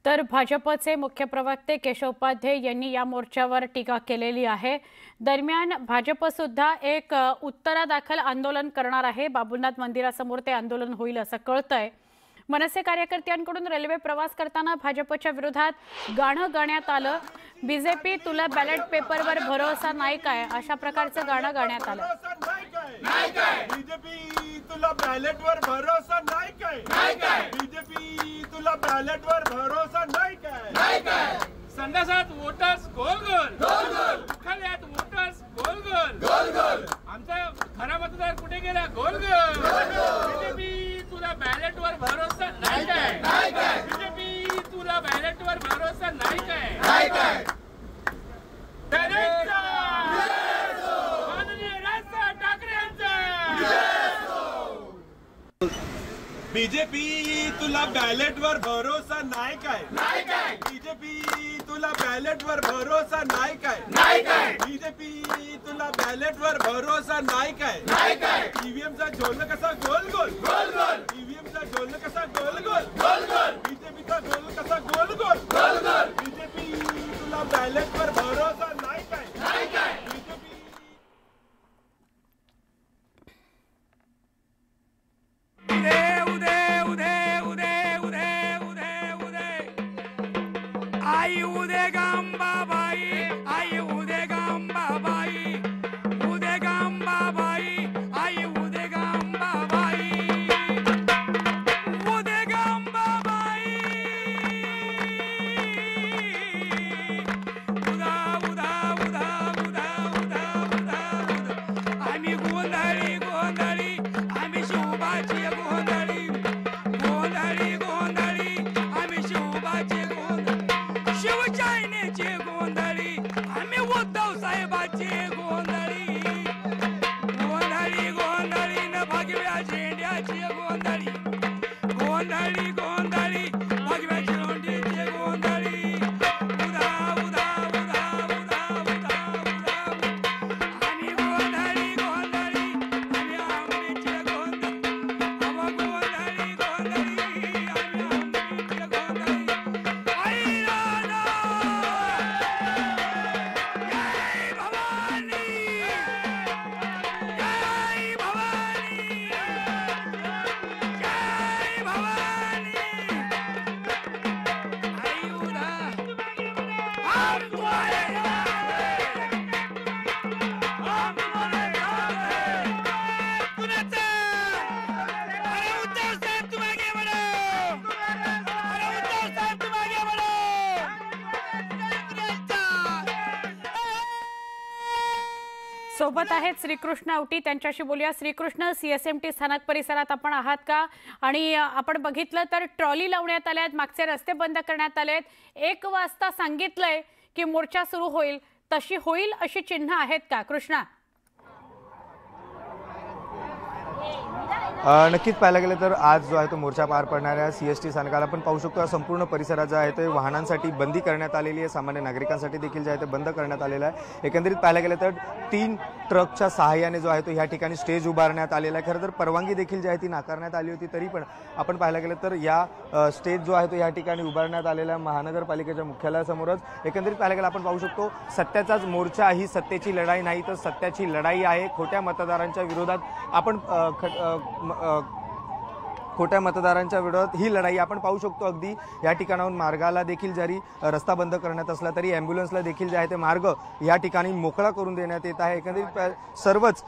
तर भाजपचे मुख्य प्रवक्ते केशव उपाध्ये यांनी या मोर्चावर टीका केलेली आहे। दरम्यान भाजप सुद्धा एक उत्तरादाखल आंदोलन करणार आहे। बाबुलनाथ मंदिरासमोर ते आंदोलन होईल असं कळतंय। मनसे कार्यकर्त्यांकडून रेल्वे प्रवास करताना भाजपच्या विरोधात गाणं गाण्यात आलं। बीजेपी तुला बॅलेट पेपरवर भरोसा नाही काय अशा प्रकारचं गाणं गाण्यात आलं। बीजेपी तुला बॅलेटवर भरोसा नाही काय बीजेपी तुला बॅलेटवर भरोसा नाही काय संडासात वोटर्स गोल गोल गोल गोल खल्यात वोटर्स गोल गोल गोल गोल आमचा खरा मतदार कुठे गेला गोल गोल बीजेपी तुला बॅलेटवर भरोसा नाही काय बीजेपी तुला बॅलेटवर भरोसा नाही काय बीजेपी तुला बॅलेटवर भरोसा नाही काय बीजेपी तुला बॅलेटवर भरोसा नाही काय बीजेपी तुला बॅलेटवर भरोसा नाही काय ईव्हीएमचा झोल कसा गोल गोल गोल गोल ईव्हीएमचा झोल कसा गोल गोल गोल गोल बीजेपीचा झोल कसा गोल गोल गोल गोल बीजेपी तुला बॅलेटवर भरोसा नाही काय बीजेपी आई उदे गांबाबाई आई उदे गांबाबाई उदे गांबाबाई आई उदे गांबाबाई उदे गांबाबाई उदा उदा उदा उदा उदा उदा आम्ही गोंधळी गोंधळी आम्ही शोभाची गोंधळी गोंधळी गोंधळी आम्ही शोभाची शिवशाहीनेचे गोंधळी आम्ही उद्धव साहेबाचे गोंधळी गोंधळी गोंधळी न भगव्या झेंड्याची गोंधळी गोंधळी गोंधळी भगव्या झेंड्याची गोंधळी उदा उदा उदा उदा उदा उदा आम्ही गोंधळी गोंधळी आम्ही आंबेचे गोंधळी आम्हा गोंधळी गोंधळी आम्ही आंबेचे गोंधळी आई राधा जय भवानी जय भवानी जय भवानी आई उदा हम तुम्हारे साथ हैं हम तुम्हारे साथ हैं कुणाचा अरे उद्धव साहेब तुम आगे बढ़ो अरे उद्धव साहेब तुम आगे बढ़ो सोबत आहेत श्रीकृष्ण आवटी, त्यांच्याशी बोलूया। श्रीकृष्ण, सीएसएमटी स्थानक परिसरात आपण आहात का? आणि आपण बघितलं तर ट्रॉली लावण्यात आल्यात, मागचे रस्ते बंद करण्यात आलेत। 1 वाजता सांगितलंय की मोर्चा सुरू होईल, तशी होईल अशी चिन्ह आहेत का कृष्णा? नक्कीच पाहायला गेलं तर आज जो आहे तो मोर्चा पार पडणाऱ्या सीएसटी स्थानकाला आपण पाहू शकतो। संपूर्ण परिसरात जो आहे ते वाहनांसाठी बंदी करण्यात आलेली आहे, सामान्य नागरिकांसाठी देखील जे आहे ते बंद करण्यात आलेलं आहे। एकंदरीत पाहायला गेलं तर 3 ट्रकच्या सहाय्याने जो आहे तो ह्या ठिकाणी स्टेज उभारण्यात आलेला आहे। खरं तर परवानगी देखील जी आहे ती नाकारण्यात आली होती, तरी पण आपण पाहायला गेलं तर या स्टेज जो आहे तो ह्या ठिकाणी उभारण्यात आलेला महानगरपालिकेच्या मुख्यालयासमोरच। एकंदरीत पाहायला गेलं आपण पाहू शकतो सत्याचाच मोर्चा, ही सत्तेची लढाई नाही तर सत्याची लढाई आहे। खोट्या मतदारांच्या विरोधात आपण खोट्या मतदारांच्या विरोधात ही लढाई आपण पाहू शकतो। अगदी या ठिकाणाहून मार्गाला देखील जरी रस्ता बंद करण्यात असला तरी ॲम्ब्युलन्सला देखील जे आहे ते मार्ग या ठिकाणी मोकळा करून देण्यात येत आहे। एकंदरीत सर्वच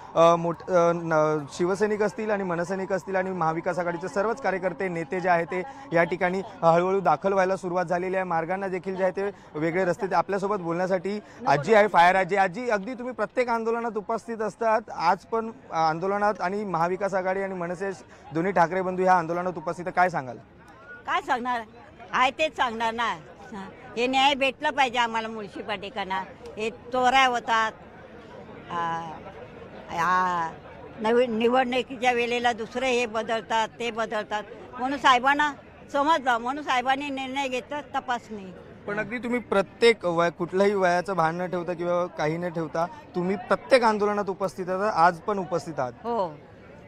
शिवसैनिक असतील आणि मनसैनिक असतील आणि महाविकास आघाडीचे सर्वच कार्यकर्ते नेते जे आहेत ते या ठिकाणी हळूहळू दाखल व्हायला सुरुवात झालेली आहे। मार्गांना देखील जे आहे ते वेगळे रस्ते। आपल्यासोबत बोलण्यासाठी आजी आहे, फायर आजी। अगदी तुम्ही प्रत्येक आंदोलनात उपस्थित असतात, आज पण आंदोलनात आणि महाविकास आघाडी आणि मनसे दोन्ही ठाकरे बंधू ह्या आंदोलनात उपस्थित, काय सांगाल? काय सांगणार आहे तेच सांगणार ना। हे न्याय भेटलं पाहिजे आम्हाला म्युन्सिपालिटीकडनं। हे चोऱ्या होतात, निवडणुकीच्या वेळेला दुसरे हे बदलतात ते बदलतात, म्हणून साहेबांना समजलं, म्हणून साहेबांनी निर्णय घेतला तपासणी। पण अगदी तुम्ही प्रत्येक कुठल्याही वयाचं भान न ठेवता किंवा काही न ठेवता तुम्ही प्रत्येक आंदोलनात उपस्थित आहात, आज पण उपस्थित आहात। हो,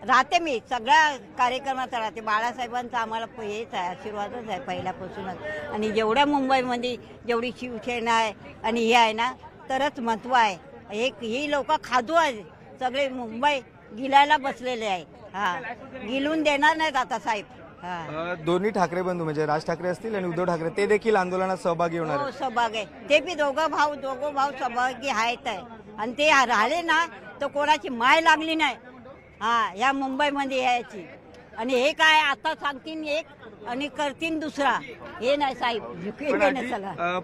राहते मी सगळ्या कार्यक्रमात राहते. बाळासाहेबांचा आम्हाला हेच आहे, आशीर्वादच आहे पहिल्यापासूनच. आणि जेवढ्या मुंबईमध्ये जेवढी शिवसेना आहे आणि हे आहे ना तरच महत्त्व आहे. ही लोक खादू आहे सगळे मुंबई गिलायला बसलेले आहे. हा गिलून देणार नाहीत आता साहेब. दोन्ही ठाकरे बंधू म्हणजे राज ठाकरे असतील आणि उद्धव ठाकरे ते देखील आंदोलनात सहभागी होणार हो सहभाग आहे. ते बी दोघं भाऊ सहभागी आहेत आहे. आणि ते राहिले ना तर कोणाची माय लागली नाही हा या मुंबईमध्ये यायची. आणि हे काय आता सांगतील एक आणि करतील दुसरा, हे नाही साहेब.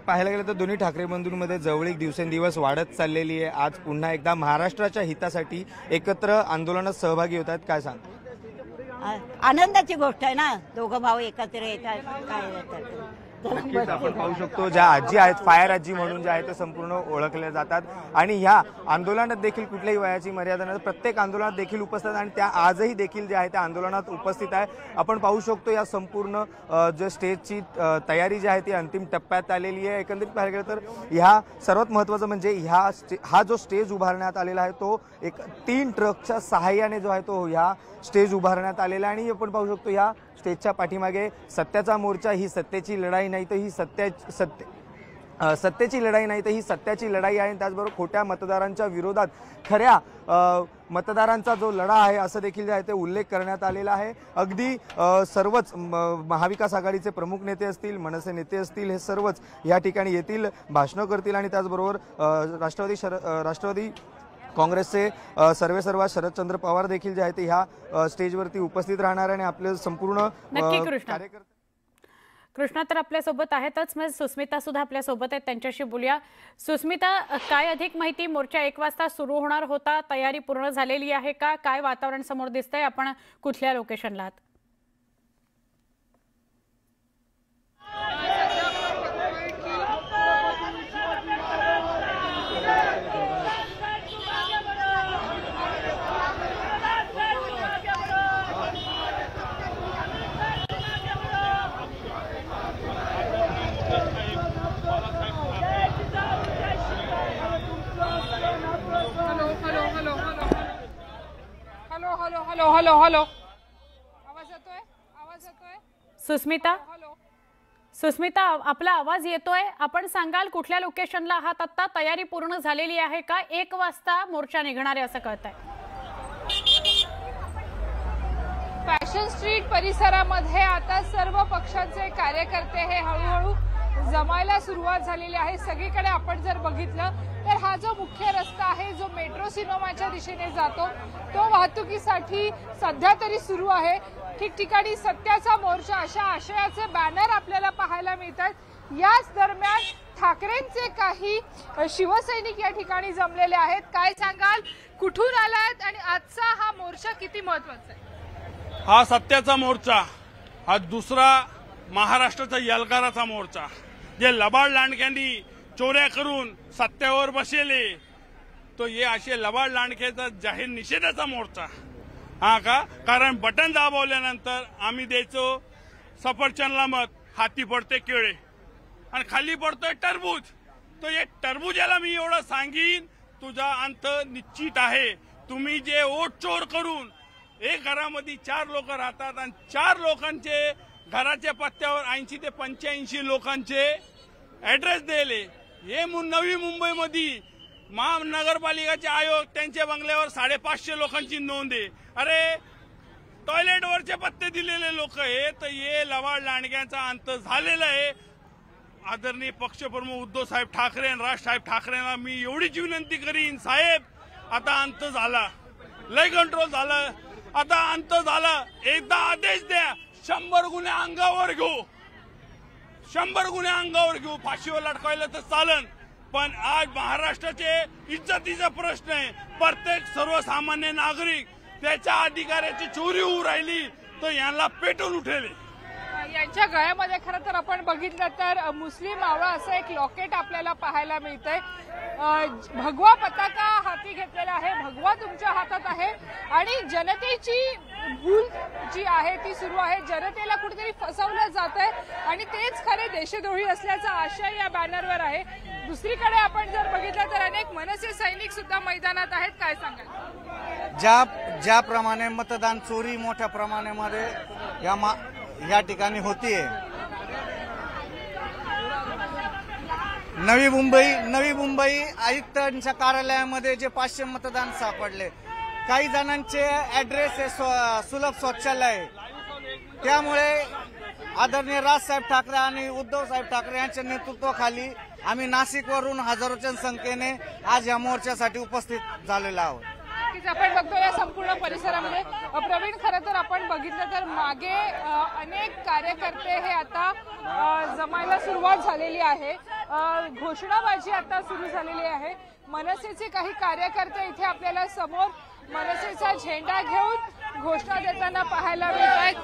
पाहायला गेलं तर दोन्ही ठाकरे बंधूंमध्ये जवळीक दिवसेंदिवस वाढत चाललेली आहे. आज पुन्हा एकदा महाराष्ट्राच्या हितासाठी एकत्र आंदोलनात सहभागी होत आहेत. काय सांग? आनंदाची गोष्ट आहे ना, दोघं भाऊ एकत्र येतात. काय नक्कीच आपण पाहू शकतो ज्या आजी आहेत फायर आजी म्हणून ज्या आहेत ते संपूर्ण ओळखल्या जातात. आणि ह्या आंदोलनात देखील कुठल्याही वयाची मर्यादा नाही, प्रत्येक आंदोलनात देखील उपस्थित आणि त्या आजही देखील जे आहे त्या आंदोलनात उपस्थित आहे. आपण पाहू शकतो या संपूर्ण जे स्टेजची तयारी जी आहे ती अंतिम टप्प्यात आलेली आहे. एकंदरीत पाहायला गेलं तर ह्या सर्वात महत्त्वाचं म्हणजे हा जो स्टेज उभारण्यात आलेला आहे तो एक 3 ट्रकच्या सहाय्याने जो आहे तो ह्या स्टेज उभारण्यात आलेला आहे. आणि आपण पाहू शकतो ह्या स्टेजच्या पाठीमागे सत्याचा मोर्चा, ही सत्तेची लढाई नाही तर ही सत्तेची लढाई नाही तर ही सत्याची लढाई आहे. त्याचबरोबर खोट्या मतदारांच्या विरोधात खऱ्या मतदारांचा जो लढा आहे असं देखील जे आहे ते उल्लेख करण्यात आलेला आहे. अगदी सर्वच महाविकास आघाडीचे प्रमुख नेते असतील, मनसे नेते असतील, हे सर्वच या ठिकाणी येतील, भाषणं करतील. आणि त्याचबरोबर राष्ट्रवादी काँग्रेसचे सर्वेसर्वा शरदचंद्र पवार देखील जे आहे ते ह्या स्टेजवरती उपस्थित राहणार आणि आपले संपूर्ण कार्यकर्ते. कृष्णा तर आपल्यासोबत आहेतच, मग सुस्मिता सुद्धा आपल्यासोबत आहेत, त्यांच्याशी बोलूया. सुस्मिता, काय अधिक माहिती? मोर्चा 1 वाजता सुरू होणार होता, तयारी पूर्ण झालेली आहे का? काय वातावरण समोर दिसतंय? आपण कुठल्या लोकेशनला आहात? हॅलो आवाज येतोय? सुस्मिता आपला आवाज येतोय. आपण सांगाल कुठल्या लोकेशनला आहात आता? तयारी पूर्ण झालेली आहे का? 1 वाजता मोर्चा निघणार आहे असं कळतंय. फॅशन स्ट्रीट परिसरामध्ये आता सर्व पक्षांचे कार्यकर्ते हे हळूहळू जमायला सुरुवात झालेली आहे. सगळीकडे आपण जर बघितलं तर हा जो मुख्य रस्ता आहे जो मेट्रो सिनेमाच्या दिशेने जातो तो वाहतुकीसाठी सध्या तरी सुरू आहे. ठिकठिकाणी सत्याचा मोर्चा अशा आशयाचे बॅनर आपल्याला पाहायला मिळतात. याच दरम्यान ठाकरेंचे काही शिवसैनिक या ठिकाणी जमलेले आहेत. काय सांगाल, कुठून आलात आणि आजचा हा मोर्चा किती महत्त्वाचा आहे? हा सत्याचा मोर्चा, हा दुसरा महाराष्ट्राचा यलकाराचा मोर्चा. जे लबाड लांडक्यांनी चोऱ्या करून सत्तेवर बसले तो हे असे लबाड लांडक्याचा जाहीर निषेधाचा मोर्चा. हा का? कारण बटन दाबवल्यानंतर आम्ही द्यायचो सफरचंदला मत, हाती पडते केळे आणि खाली पडतोय टरबूज. तो हे टरबुजाला मी एवढं सांगीन, तुझा अंत निश्चित आहे. तुम्ही जे वोट चोर करून एक घरामध्ये 4 लोक राहतात आणि 4 लोकांचे घराच्या पत्त्यावर 80 ते 85 लोकांचे ऍड्रेस दिले. हे नवी मुंबईमध्ये महानगरपालिकाचे आयोग त्यांच्या बंगल्यावर 550 लोकांची नोंद आहे. अरे टॉयलेटवरचे पत्ते दिलेले लोक हे तर हे लवाड लांडग्यांचा अंत झालेला आहे. आदरणीय पक्षप्रमुख उद्धव साहेब ठाकरे आणि राजसाहेब ठाकरेंना मी एवढीच विनंती करीन, साहेब आता अंत झाला, लय कंट्रोल झालं, आता अंत झाला. एकदा आदेश द्या, 100 गुन्हे अंगावर घेऊ, 100 गुन्हे अंगावर घेऊ. फाशीवर लटकायला तर चालन, पण आज महाराष्ट्राचे इज्जतीचा प्रश्न आहे. प्रत्येक सर्वसामान्य नागरिक त्याच्या अधिकाराची चोरी होऊ राहिली तर यांना पेटून उठेल. यांच्या गळ्यामध्ये खरं तर आपण बघितलं तर मुस्लिम आवळा असं एक लॉकेट आपल्याला पाहायला मिळतंय. भगवा पताका हाती घेतलेला आहे, भगवा तुमच्या हातात आहे आणि जनतेची भूल जी आहे ती सुरू आहे, जनतेला कुठेतरी फसवलं जात आहे आणि तेच खरे देशद्रोही असल्याचा आशय या बॅनरवर आहे। दुसरीकडे आपण जर बघितलं तर अनेक मनसे सैनिक सुद्धा मैदानात आहेत, काय सांगाल? ज्याप्रमाणे मतदान चोरी मोठ्या प्रमाणामध्ये या ठिकाणी होतीये, नवी मुंबई आयुक्तांच्या कार्यालयामध्ये जे 500 मतदान सापडले, काही जणांचे ऍड्रेस हे सुलभ शौचालय, त्यामुळे आदरणीय राजसाहेब ठाकरे आणि उद्धव साहेब ठाकरे यांच्या नेतृत्वाखाली आम्ही नाशिकवरून हजारोच्या संख्येने आज या मोर्चासाठी उपस्थित झालेलो आहोत। आपण बघतो या संपूर्ण परिसरामध्ये प्रवीण, खरं तर आपण बघितलं तर मागे अनेक कार्यकर्ते हे आता जमायला सुरुवात झालेली आहे, घोषणाबाजी आता सुरू झालेली आहे। मनसेचे काही कार्यकर्ते इथे आपल्याला समोर मनसेचा झेंडा घेऊन घोषणा देताना पाहायला मिळत आहेत।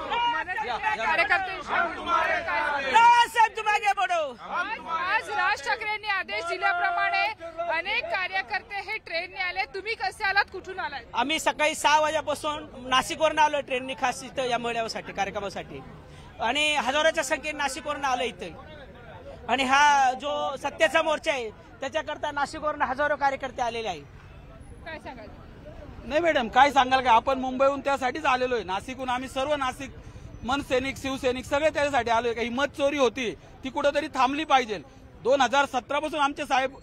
आज राज ठाकरेंनी आदेश दिल्याप्रमाणे अनेक कार्यकर्ते हे ट्रेनने आले, तुम्ही कसे आलात, कुठून आलात? आम्ही सकाळी 6 वाजल्यापासून नाशिकवरून आलो ट्रेनने, खास इथं या मेळाव्यासाठी कार्यक्रमासाठी, आणि हजारोच्या संख्येने नाशिकवरून आलो इथे। आणि हा जो सत्तेचा मोर्चा आहे त्याच्याकरता नाशिकवरून हजारो कार्यकर्ते आलेले आहेत। काय सांगाल? नाही मॅडम, काय सांगाल का, आपण मुंबईहून त्यासाठीच आलेलो आहे। नाशिकहून आम्ही सर्व नाशिक मनसैनिक शिवसैनिक सगळे त्याच्यासाठी आलोय का ही मत चोरी होती ती कुठेतरी थांबली पाहिजे। 2017 पासून आमचे साहेब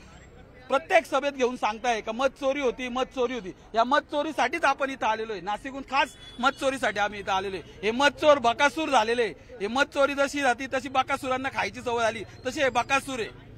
प्रत्येक सभेत घेऊन सांगताय का मत चोरी होती, या मत चोरीसाठीच आपण इथं आलेलो आहे। नाशिकहून खास मत चोरीसाठी आम्ही इथं आलेलो आहे। हे मत चोर बकासूर झालेले, हे मत चोरी जशी राहती तशी बकासुरांना खायची सवय आली, तशी हे बकासूर आहे।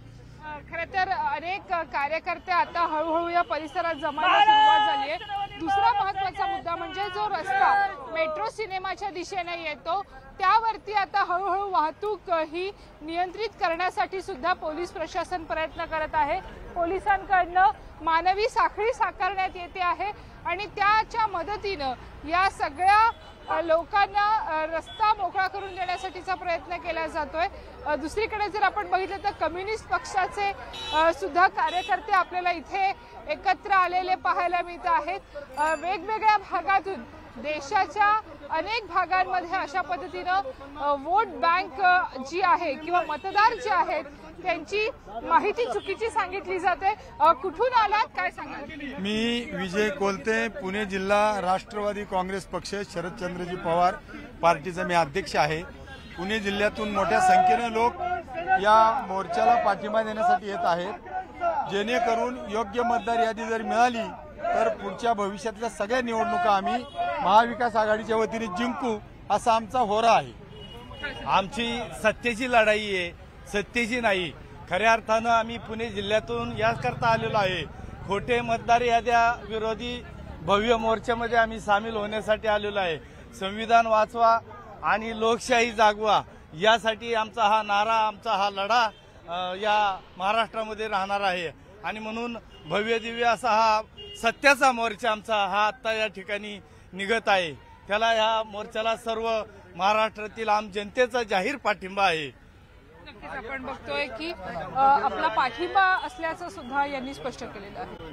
खरं तर अनेक कार्यकर्ते आता हळूहळू या परिसरात जमायला सुरुवात झाली आहे। दुसरा महत्वाचा मुद्दा म्हणजे जो रस्ता मेट्रो सिनेमाच्या दिशेने येतो त्यावरती आता हळूहळू वाहतूक ही नियंत्रित करण्यासाठी सुद्धा पोलीस प्रशासन प्रयत्न करत आहे। पोलिसांकडनं मानवी साखळी साकारण्यात येते आहे आणि त्याच्या मदतीनं या सगळ्या लोकांना रस्ता मोकळा करून देण्यासाठीचा प्रयत्न केला जातोय। दुसरीकडे जर आपण बघितलं तर कम्युनिस्ट पक्षाचे सुद्धा कार्यकर्ते आपल्याला इथे एकत्र आलेले पाहायला मिळत आहेत। वेगवेगळ्या भागातून देशाच्या अनेक भागांमध्ये अशा पद्धतीनं वोट बँक जी आहे किंवा मतदार जे आहेत त्यांची माहिती चुकीची सांगितली जाते। कुठून आलात, काय सांगाल? मी विजय कोलते, पुणे जिल्हा राष्ट्रवादी काँग्रेस पक्ष शरदचंद्रजी पवार पार्टीचा मी अध्यक्ष आहे। पुणे जिल्ह्यातून मोठ्या संख्येने लोक या मोर्चाला पाठिंबा देण्यासाठी येत आहेत, जेणेकरून योग्य मतदार यादी जर मिळाली तर पुढच्या भविष्यातल्या सगळ्या निवडणुका आम्ही महाविकास आघाडीच्या वतीने जिंकू असा आमचा होरा आहे। आमची सत्तेची लढाई आहे, सत्तेची नाही। खऱ्या अर्थानं आम्ही पुणे जिल्ह्यातून याकरता आलेलो आहे, खोटे मतदार याद्या विरोधी भव्य मोर्चामध्ये आम्ही सामील होण्यासाठी आलेलो आहे। संविधान वाचवा आणि लोकशाही जागवा यासाठी आमचा हा नारा, आमचा हा लढा या महाराष्ट्रामध्ये राहणार आहे। आणि म्हणून भव्य दिव्य असा हा सत्याचा मोर्चा आमचा हा आता या ठिकाणी निघत आहे। त्याला या मोर्चाला सर्व महाराष्ट्रातील आम जनतेचा जाहीर पाठिंबा आहे। नक्कीच आपण बघतोय की आपला पाठिंबा असल्याचं सुद्धा यांनी स्पष्ट केलेलं आहे।